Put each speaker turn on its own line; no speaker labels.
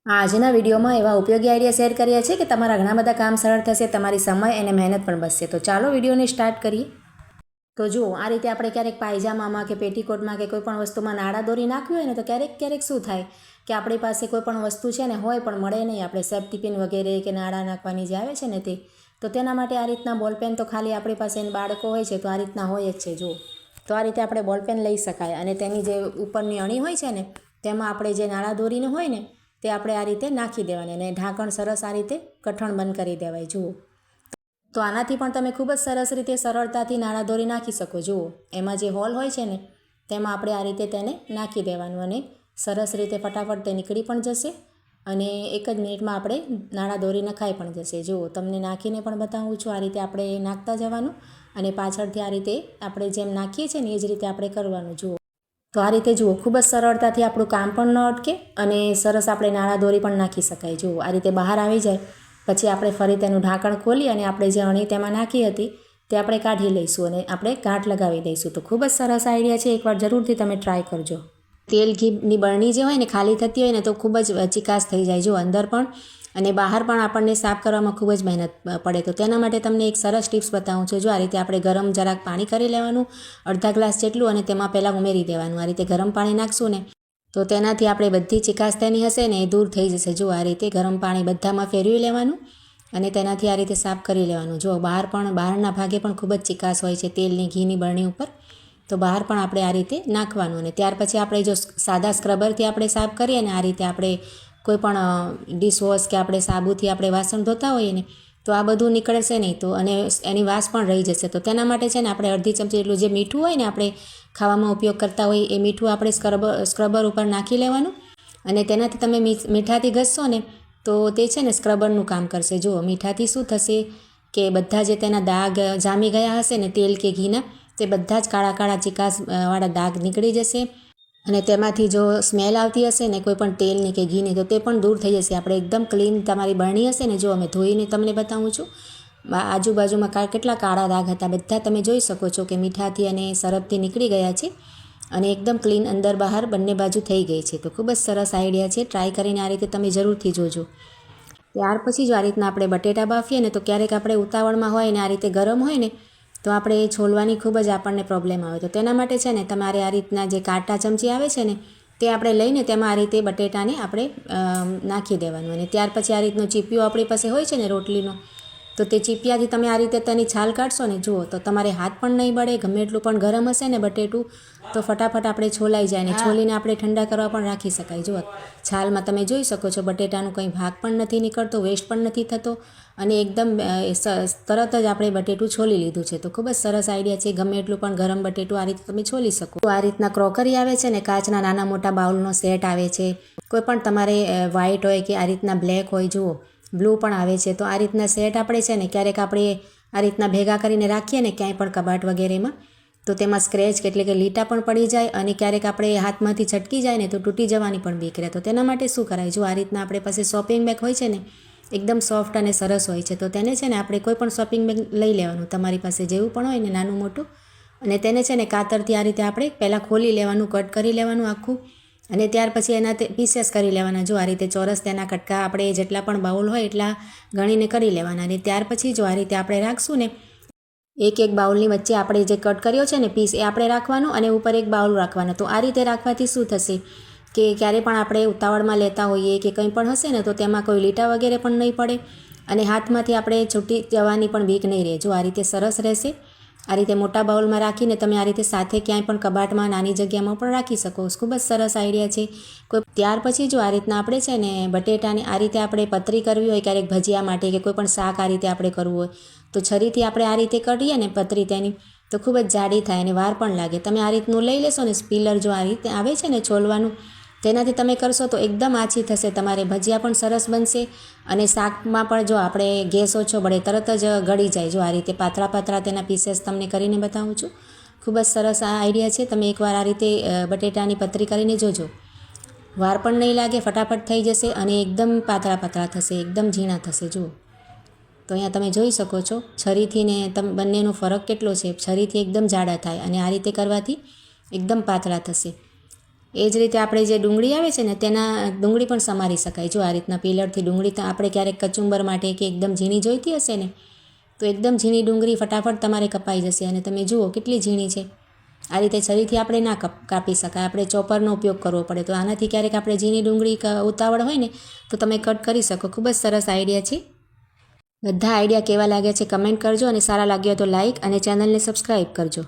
આજના વિડીયોમાં એવા ઉપયોગી આઈડિયા શેર કર્યા છે કે તમારા ઘણા બધા કામ સરળ થશે, તમારી સમય અને મહેનત પણ બચશે. તો ચાલો વિડીયોને સ્ટાર્ટ કરીએ. તો જુઓ, આ રીતે આપણે ક્યારેક પાયજામામાં કે પેટીકોટમાં કે કોઈ પણ વસ્તુમાં નાળા દોરી નાખવી હોય ને, તો ક્યારેક શું થાય કે આપણી પાસે કોઈ પણ વસ્તુ છે ને હોય પણ મળે નહીં, આપણે સેફ્ટી પિન વગેરે કે નાળા નાખવાની જે આવે છે ને તે. તો તેના માટે આ રીતના બોલપેન તો ખાલી આપણી પાસે બાળકો હોય છે તો આ રીતના હોય જ છે. જુઓ, તો આ રીતે આપણે બોલપેન લઈ શકાય અને તેની જે ઉપરની અણી હોય છે ને તેમાં આપણે જે નાળા દોરીને હોય ને તે આપણે આ રીતે નાખી દેવાની અને ઢાંકણ સરસ આ રીતે કઠણ બંધ કરી દેવાય. જુઓ, તો આનાથી પણ તમે ખૂબ જ સરસ રીતે સરળતાથી નાળા દોરી નાખી શકો. જુઓ, એમાં જે હોલ હોય છે ને તેમાં આપણે આ રીતે તેને નાખી દેવાનું અને સરસ રીતે ફટાફટ તે નીકળી પણ જશે અને એક જ મિનિટમાં આપણે નાળા દોરી નખાઈ પણ જશે. જુઓ, તમને નાખીને પણ બતાવું છું. આ રીતે આપણે નાખતા જવાનું અને પાછળથી આ રીતે આપણે જેમ નાખીએ છીએ ને એ જ રીતે આપણે કરવાનું. જુઓ, તો આ રીતે જુઓ, ખૂબ જ સરળતાથી આપણું કામ પણ ન અટકે અને સરસ આપણે નાળા દોરી પણ નાખી શકાય. જુઓ, આ રીતે બહાર આવી જાય પછી આપણે ફરી તેનું ઢાંકણ ખોલી અને આપણે જે અણી તેમાં નાખી હતી તે આપણે કાઢી લઈશું અને આપણે ગાંઠ લગાવી દઈશું. તો ખૂબ જ સરસ આઈડિયા છે, એકવાર જરૂરથી તમે ટ્રાય કરજો. તેલ ઘીની બરણી જે હોય ને ખાલી થતી હોય ને તો ખૂબ જ ચિકાસ થઈ જાય. જો અંદર પણ અને બહાર પણ આપણને સાફ કરવામાં ખૂબ જ મહેનત પડે. તો તેના માટે તમને એક સરસ ટિપ્સ બતાવું છું. જો આ રીતે આપણે ગરમ જરાક પાણી કરી લેવાનું, અડધા ગ્લાસ જેટલું, અને તેમાં પહેલાં ઉમેરી દેવાનું. આ રીતે ગરમ પાણી નાખશું ને તો તેનાથી આપણે બધી ચિકાસ તેની હશે ને એ દૂર થઈ જશે. જો આ રીતે ગરમ પાણી બધામાં ફેરવી લેવાનું અને તેનાથી આ રીતે સાફ કરી લેવાનું. જો બહારના ભાગે પણ ખૂબ જ ચિકાસ હોય છે તેલની ઘીની બરણી ઉપર, તો બહાર પણ આપણે આ રીતે નાખવાનું. અને ત્યાર પછી આપણે જો સાદા સ્ક્રબરથી આપણે સાફ કરીએ ને આ રીતે આપણે કોઈ પણ ડિશવોશ કે આપણે સાબુથી આપણે વાસણ ધોતા હોઈએ ને તો આ બધું નીકળશે નહીં, તો અને એની વાસ પણ રહી જશે. તો તેના માટે છે ને આપણે અડધી ચમચી એટલું જે મીઠું હોય ને આપણે ખાવામાં ઉપયોગ કરતા હોઈએ એ મીઠું આપણે સ્ક્રબર ઉપર નાખી લેવાનું અને તેનાથી તમે મીઠાથી ઘસશો ને તો તે છે ને સ્ક્રબરનું કામ કરશે. જુઓ, મીઠાથી શું થશે કે બધા જે તેના દાગ જામી ગયા હશે ને તેલ કે ઘીના, તે બધા જ કાળા કાળા ચિકાસવાળા દાગ નીકળી જશે અને તેમાંથી જો સ્મેલ આવતી હશે ને કોઈ પણ તેલની કે ઘીની તો તે પણ દૂર થઈ જશે. આપણે એકદમ ક્લીન તમારી બરણી હશે ને, જો અમે ધોઈને તમને બતાવું છું, આજુબાજુમાં કેટલા કાળા દાગ હતા બધા તમે જોઈ શકો છો કે મીઠાથી અને સરફથી નીકળી ગયા છે અને એકદમ ક્લીન અંદર બહાર બંને બાજુ થઈ ગઈ છે. તો ખૂબ જ સરસ આઈડિયા છે, ટ્રાય કરીને આ રીતે તમે જરૂરથી જોજો. ત્યાર પછી જો આ રીતના આપણે બટેટા બાફીએ ને તો ક્યારેક આપણે ઉતાવળમાં હોય ને આ રીતે ગરમ હોય ને તો આપણે એ છોલવાની ખૂબ જ આપણને પ્રોબ્લેમ આવે. તો તેના માટે છે ને તમારે આ રીતના જે કાંટા ચમચી આવે છે ને તે આપણે લઈને તેમાં આ રીતે બટેટાને આપણે નાખી દેવાનું અને ત્યાર પછી આ રીતનો ચીપિયો આપણી પાસે હોય છે ને રોટલીનો, તો તે ચીપિયાથી તમે આ રીતે તેની છાલ કાઢશો ને, જુઓ તો તમારે હાથ પણ નહીં બળે. ગમે એટલું પણ ગરમ હશે ને બટેટું તો ફટાફટ આપણે છોલાઈ જાય ને છોલીને આપણે ઠંડા કરવા પણ રાખી શકાય. જુઓ, છાલમાં તમે જોઈ શકો છો બટેટાનું કંઈ ભાગ પણ નથી નીકળતો, વેસ્ટ પણ નથી થતો અને એકદમ તરત જ આપણે બટેટું છોલી લીધું છે. તો ખૂબ જ સરસ આઈડિયા છે, ગમે એટલું પણ ગરમ બટેટું આ રીતે તમે છોલી શકો. તો આ રીતના ક્રોકરી આવે છે ને, કાચના નાના મોટા બાઉલનો સેટ આવે છે, કોઈ પણ તમારે વ્હાઇટ હોય કે આ રીતના બ્લેક હોય, જુઓ બ્લુ પણ આવે છે. તો આ રીતના સેટ આપણે છે ને ક્યારેક આપણે આ રીતના ભેગા કરીને રાખીએ ને ક્યાંય પણ કબાટ વગેરેમાં તો તેમાં સ્ક્રેચ એટલે કે લીટા પણ પડી જાય અને ક્યારેક આપણે હાથમાંથી છટકી જાય ને તો તૂટી જવાની પણ બીક રહે. તો તેના માટે શું કરાય, જો આ રીતના આપણે પાસે શોપિંગ બેગ હોય છે ને એકદમ સોફ્ટ અને સરસ હોય છે, તો તેને છે ને આપણે કોઈ પણ શોપિંગ બેગ લઈ લેવાનું તમારી પાસે જેવું પણ હોય ને નાનું મોટું, અને તેને છે ને કાતરથી આ રીતે આપણે પહેલાં ખોલી લેવાનું, કટ કરી લેવાનું આખું અને ત્યાર પછી એના પીસેસ કરી લેવાના. જો આ રીતે ચોરસ તેના કટકા આપણે જેટલા પણ બાઉલ હોય એટલા ગણીને કરી લેવાના અને ત્યાર પછી જો આ રીતે આપણે રાખશું ને એક બાઉલની વચ્ચે આપણે જે કટ કર્યો છે ને પીસ એ આપણે રાખવાનું અને ઉપર એક બાઉલ રાખવાનો. તો આ રીતે રાખવાથી શું થશે કે ક્યારે પણ આપણે ઉતાવળમાં લેતા હોઈએ કે કંઈ પણ હશે ને તો તેમાં કોઈ લીટા વગેરે પણ નહીં પડે અને હાથમાંથી આપણે છૂટી જવાની પણ બીક નહીં રહે. જો આ રીતે સરસ રહેશે. આ રીતે મોટા બાઉલમાં રાખીને તમે આ રીતે સાથે ક્યાંય પણ કબાટમાં નાની જગ્યામાં પણ રાખી શકો. ખૂબ જ સરસ આઈડિયા છે. ત્યાર પછી જો આ રીતના આપણે છે ને બટેટાને આ રીતે આપણે પતરી કરવી હોય, ક્યારેક ભજીયા માટે કે કોઈ પણ શાક આ રીતે આપણે કરવું હોય તો છરીથી આપણે આ રીતે કરીએ ને પતરી તેની તો ખૂબ જ જાડી થાય અને વાર પણ લાગે. તમે આ રીતનું લઈ લેશો ને સ્પીલર, જો આ રીતે આવે છે ને છોલવાનું, તેનાથી તમે કરશો તો એકદમ આછી થશે. તમારે ભજીયા પણ સરસ બનશે અને શાકમાં પણ જો આપણે ગેસ ઓછો બળે, તરત જ ગળી જાય. જો આ રીતે પાતળા પાતળા તેના પીસેસ તમને કરીને બતાવું છું. ખૂબ જ સરસ આ આઈડિયા છે. તમે એકવાર આ રીતે બટેટાની પતરી કરીને જોજો, વાર પણ નહીં લાગે, ફટાફટ થઈ જશે અને એકદમ પાતળા પાતળા થશે, એકદમ ઝીણા થશે. જુઓ, તો અહીંયા તમે જોઈ શકો છો છરીથી ને બંનેનો ફરક કેટલો છે. છરીથી એકદમ જાડા થાય અને આ રીતે કરવાથી એકદમ પાતળા થશે. એ જ રીતે આપણે જે ડુંગળી આવે છે ને તેના ડુંગળી પણ સમારી શકાય. જો આ રીતના પીલરથી ડુંગળી તો આપણે ક્યારેક કચુંબર માટે કે એકદમ ઝીણી જોઈતી હશે ને તો એકદમ ઝીણી ડુંગળી ફટાફટ તમારે કપાઈ જશે. અને તમે જુઓ કેટલી ઝીણી છે. આ રીતે છરીથી આપણે ના કાપી શકાય, આપણે ચોપરનો ઉપયોગ કરવો પડે. તો આનાથી ક્યારેક આપણે ઝીણી ડુંગળી ઉતાવળ હોય ને તો તમે કટ કરી શકો. ખૂબ જ સરસ આઈડિયા છે. બધા આઈડિયા કેવા લાગ્યા છે કમેન્ટ કરજો અને સારા લાગ્યા તો લાઇક અને ચેનલને સબસ્ક્રાઈબ કરજો.